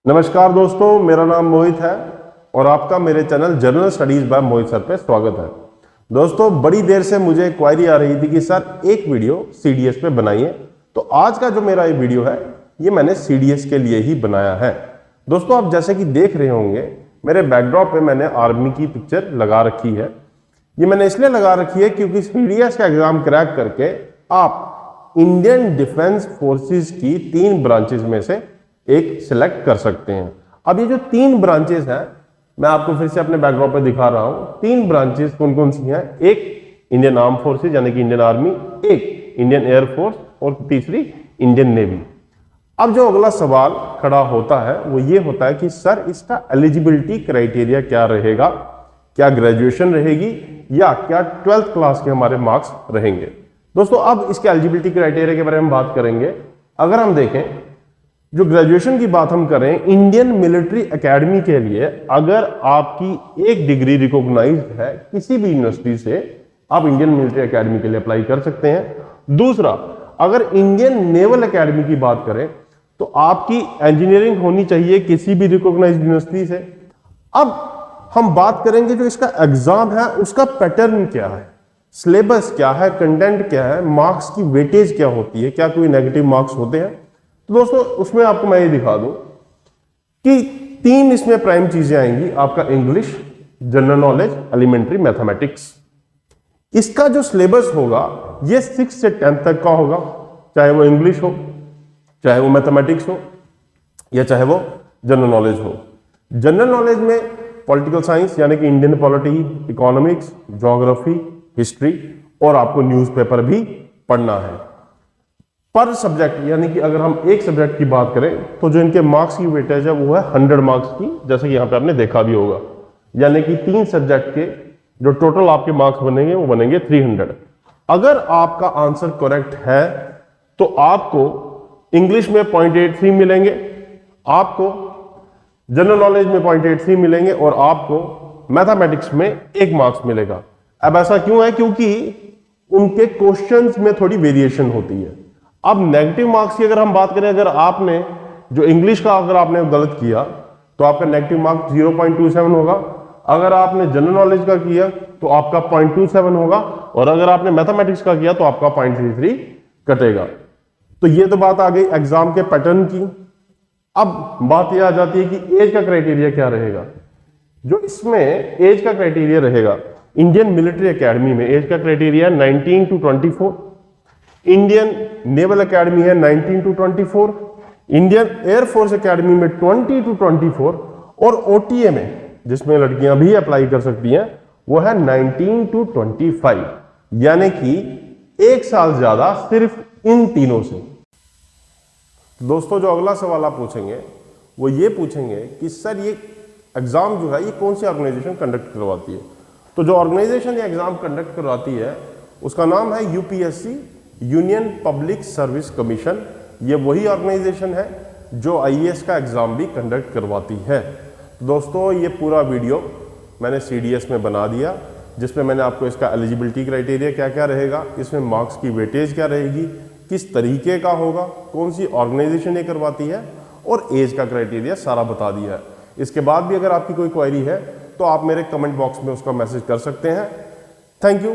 नमस्कार दोस्तों, मेरा नाम मोहित है और आपका मेरे चैनल जनरल स्टडीज बाय मोहित सर पे स्वागत है। दोस्तों, बड़ी देर से मुझे क्वायरी आ रही थी कि सर एक वीडियो सीडीएस पे बनाइए, तो आज का जो मेरा ये वीडियो है ये मैंने सीडीएस के लिए ही बनाया है। दोस्तों, आप जैसे कि देख रहे होंगे मेरे बैकड्रॉप पे मैंने आर्मी की पिक्चर लगा रखी है। ये मैंने इसलिए लगा रखी है क्योंकि सीडीएस का एग्जाम क्रैक करके आप इंडियन डिफेंस फोर्सेस की 3 ब्रांचेस में से एक सिलेक्ट कर सकते हैं। अब ये जो 3 ब्रांचेस हैं मैं आपको फिर से अपने बैकड्रॉप पे दिखा रहा हूं। 3 ब्रांचेस कौन कौन सी हैं? एक इंडियन आर्म फोर्सेज यानी कि इंडियन आर्मी, एक इंडियन एयरफोर्स और तीसरी इंडियन नेवी। अब जो अगला सवाल खड़ा होता है वो ये होता है कि सर इसका एलिजिबिलिटी क्राइटेरिया क्या रहेगा? क्या ग्रेजुएशन रहेगी या क्या 12th क्लास के हमारे मार्क्स रहेंगे? दोस्तों, अब इसके एलिजिबिलिटी क्राइटेरिया के बारे में बात करेंगे। अगर हम देखें, जो ग्रेजुएशन की बात हम करें, इंडियन मिलिट्री एकेडमी के लिए अगर आपकी एक डिग्री रिकॉग्नाइज्ड है किसी भी यूनिवर्सिटी से, आप इंडियन मिलिट्री एकेडमी के लिए अप्लाई कर सकते हैं। दूसरा, अगर इंडियन नेवल एकेडमी की बात करें तो आपकी इंजीनियरिंग होनी चाहिए किसी भी रिकॉग्नाइज्ड यूनिवर्सिटी से। अब हम बात करेंगे जो इसका एग्जाम है उसका पैटर्न क्या है, सिलेबस क्या है, कंटेंट क्या है, मार्क्स की वेटेज क्या होती है, क्या कोई नेगेटिव मार्क्स होते हैं। तो दोस्तों, उसमें आपको मैं ये दिखा दूं कि 3 इसमें प्राइम चीजें आएंगी। आपका English, general knowledge, elementary mathematics. इसका जो सिलेबस होगा ये 6 से 10 तक का होगा, चाहे वो इंग्लिश हो, चाहे वो मैथमेटिक्स हो या चाहे वो जनरल नॉलेज हो। जनरल नॉलेज में पॉलिटिकल साइंस यानी कि Indian polity, economics, geography, history और आपको न्यूज़पेपर भी पढ़ना है। पर सब्जेक्ट यानी कि अगर हम एक सब्जेक्ट की बात करें तो जो इनके मार्क्स की वेटेज है वो है 100 मार्क्स की, जैसे कि यहां पे आपने देखा भी होगा। यानी कि 3 सब्जेक्ट के जो टोटल आपके मार्क्स बनेंगे वो बनेंगे 300। अगर आपका आंसर करेक्ट है तो आपको इंग्लिश में 0.83 मिलेंगे, आपको जनरल नॉलेज में 0.83 मिलेंगे और आपको मैथमेटिक्स में 1 मार्क्स मिलेगा। अब ऐसा क्यों है? क्योंकि उनके क्वेश्चंस में थोड़ी वेरिएशन होती है। अब नेगेटिव मार्क्स की अगर हम बात करें, अगर आपने जो इंग्लिश का अगर आपने गलत किया तो आपका नेगेटिव मार्क्स 0.27 होगा। अगर आपने जनरल नॉलेज का किया तो आपका 0.27 होगा और अगर आपने मैथमेटिक्स का किया तो आपका 0.33 कटेगा। तो ये तो बात आ गई एग्जाम के पैटर्न की। अब बात यह आ जाती है कि एज का क्राइटेरिया क्या रहेगा। जो इसमें एज का क्राइटेरिया रहेगा, इंडियन मिलिट्री एकेडमी में एज का criteria 19 to 24, Indian naval academy है 19 to 24, इंडियन एयरफोर्स एकेडमी में 20 to 24 और ओटीए में जिसमें लड़कियां भी अप्लाई कर सकती हैं वो है 19 to 25, यानी कि 1 साल ज्यादा सिर्फ इन तीनों से। दोस्तों, जो अगला सवाल आप पूछेंगे वो ये पूछेंगे कि सर ये एग्जाम जो है ये कौन सी ऑर्गेनाइजेशन कंडक्ट करवाती है। तो जो ऑर्गेनाइजेशन ये एग्जाम कंडक्ट करवाती है उसका नाम है UPSC, union public service commission. ये वही ऑर्गेनाइजेशन है जो आईएएस का एग्जाम भी कंडक्ट करवाती है। तो दोस्तों, ये पूरा वीडियो मैंने सीडीएस में बना दिया जिसमें मैंने आपको इसका एलिजिबिलिटी क्राइटेरिया क्या क्या रहेगा, इसमें मार्क्स की वेटेज क्या रहेगी, किस तरीके का होगा, कौन सी ऑर्गेनाइजेशन ये करवाती है और एज का क्राइटेरिया सारा बता दिया है। इसके बाद भी अगर आपकी कोई क्वेरी है तो आप मेरे कमेंट बॉक्स में उसका मैसेज कर सकते हैं। Thank you.